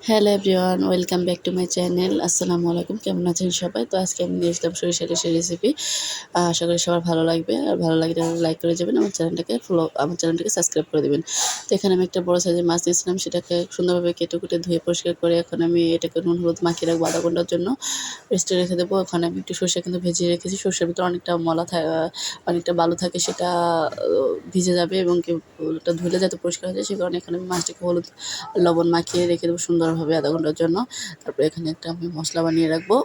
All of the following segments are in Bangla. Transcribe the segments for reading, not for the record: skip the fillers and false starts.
Hello everyone, welcome back to my channel. আসসালামু আলাইকুম। কেমন আছেন সবাই? তো আজকে আমি নিয়ে আসলাম সরিষা ইলিশের রেসিপি। আশা করি সবার ভালো লাগবে। আর ভালো লাগলে লাইক করে যাবেন। আমার চ্যানেলটাকে সাবস্ক্রাইব করে দিবেন। তো এখানে আমি একটা বড় সাইজের মাছ নিয়েছিলাম। সেটাকে সুন্দরভাবে কেটে কুটে ধুয়ে পরিষ্কার করে এখন আমি এটাকে নুন হলুদ মাখিয়ে রাখবো আধা ঘন্টার জন্য। রেস্টে রেখে দেবো। ওখানে আমি একটু সরিষা কিন্তু ভেজে রেখেছি। সরিষার ভিতরে অনেকটা অনেকটা বালু থাকে, সেটা ভিজে যাবে এবং ওটা ধুলে যাতে পরিষ্কার হয়ে যায়, সে কারণে এখানে আমি মাছটাকে হলুদ লবণ মাখিয়ে রেখে দেবো সুন্দরভাবে আধা ঘন্টার জন্য। তারপরে এখানে একটা আমি মশলা বানিয়ে রাখবো।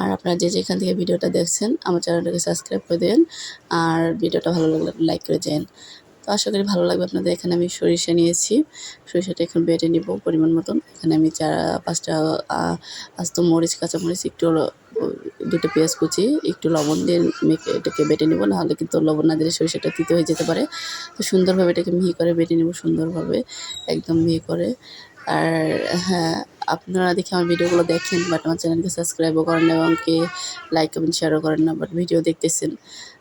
আর আপনারা যে যেখান থেকে ভিডিওটা দেখছেন আমার চ্যানেলটাকে সাবস্ক্রাইব করে দেন। আর ভিডিওটা ভালো লাগলে লাইক করে দেন। তো আশা করি ভালো লাগবে আপনাদের। এখানে আমি সরিষা নিয়েছি। সরিষাটা এখন বেটে নিব পরিমাণ মতন। এখানে আমি 4-5টা আস্ত মরিচ, কাঁচামরিচ, একটু দুটো পেঁয়াজ কুচি, একটু লবণ দিয়ে মেখে এটাকে বেটে নেব। নাহলে কিন্তু লবণ না দিলে সরিষাটা তিতো হয়ে যেতে পারে। তো সুন্দরভাবে এটাকে মিহি করে বেটে নেব, সুন্দরভাবে একদম মিহি করে। আর হ্যাঁ, আপনারা দেখে আমার ভিডিওগুলো দেখেন, বাট আমার চ্যানেলকে সাবস্ক্রাইবও করেন না এবং লাইক কমেন্ট শেয়ারও করেন না, বাট ভিডিও দেখতেছেন।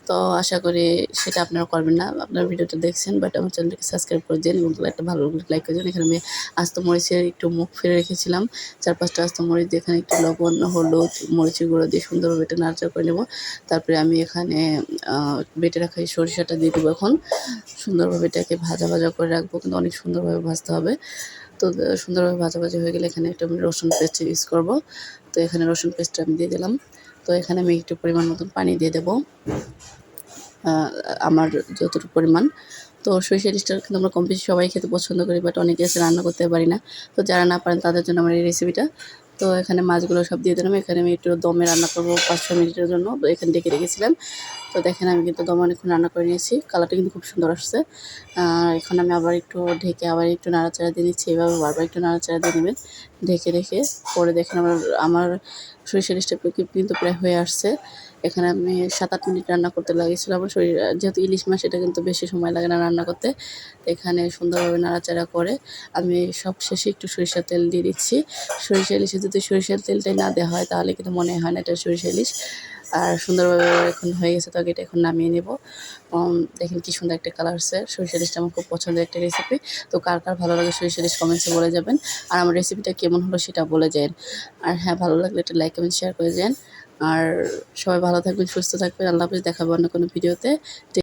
তো আশা করি সেটা আপনারা করবেন না। আপনারা ভিডিওটা দেখছেন বাট আমার চ্যানেলটাকে সাবস্ক্রাইব করে দেন এবং একটা ভালো লাইক করে দেন। এখানে আমি আস্ত মরিচের একটু মুখ ফিরে রেখেছিলাম। 4-5টা আস্ত মরিচ দিয়ে এখানে একটু লবণ, হলুদ, মরিচের গুঁড়ো দিয়ে সুন্দরভাবে এটা নাড়াচাড়া করে নেব। তারপরে আমি এখানে বেটে রাখা এই সরিষাটা দিয়ে দেবো এখন। সুন্দরভাবে এটাকে ভাজা ভাজা করে রাখবো, কিন্তু অনেক সুন্দরভাবে ভাজতে হবে। তো সুন্দরভাবে ভাজাভাজি হয়ে গেলে এখানে একটা আমি রসুন পেস্ট ইউজ করব। তো এখানে রসুন পেস্টটা আমি দিয়ে দিলাম। তো এখানে আমি একটু পরিমাণ মতন পানি দিয়ে দেবো, আমার যতটুকু পরিমাণ। তো সরিষা ইলিশটা কিন্তু আমরা কম বেশি সবাই খেতে পছন্দ করি, বাট অনেকে আছে রান্না করতে পারি না। তো যারা না পারেন তাদের জন্য আমার এই রেসিপিটা। তো এখানে মাছগুলো সব দিয়ে দিলাম। এখানে আমি একটু দমে রান্না করবো 5-6 মিনিটের জন্য। তো এখানে ডেকে রেখেছিলাম। তো দেখেন আমি কিন্তু দমে অনেকক্ষণ রান্না করে নিয়েছি। কালারটা কিন্তু খুব সুন্দর আসছে। এখন আমি আবার একটু ঢেকে আবার একটু নাড়াচাড়া দিয়ে নিচ্ছি। এভাবে বারবার একটু নাড়াচাড়া দিয়ে নেবেন ঢেকে রেখে। পরে দেখেন আমার সরিষা ইলিশটা কিন্তু প্রায় হয়ে আসছে। এখানে আমি 7-8 মিনিট রান্না করতে লাগিয়েছিলাম। আমার যেহেতু ইলিশ মাছ, এটা কিন্তু বেশি সময় লাগে না রান্না করতে। এখানে সুন্দরভাবে নাড়াচাড়া করে আমি সবশেষে একটু সরিষার তেল দিয়ে দিচ্ছি। সরিষা ইলিশে যদি সরিষার তেলটাই না দেওয়া হয় তাহলে কিন্তু মনে হয় না এটা সরিষা ইলিশ। আর সুন্দরভাবে এখন হয়ে গেছে, তো এটা এখন নামিয়ে নেব। দেখেন কি সুন্দর একটা কালার আসছে। সরিষা ইলিশটা আমার খুব পছন্দের একটা রেসিপি। তো কার কার ভালো লাগে সরিষা ইলিশ কমেন্টসে বলে যাবেন। আর আমার রেসিপিটা কেমন হলো সেটা বলে যান। আর হ্যাঁ, ভালো লাগলে একটা লাইক কমেন্ট শেয়ার করে যান। আর সবাই ভালো থাকবেন, সুস্থ থাকবেন। আল্লাহ হাফেজ। দেখা হবে অন্য কোনো ভিডিওতে।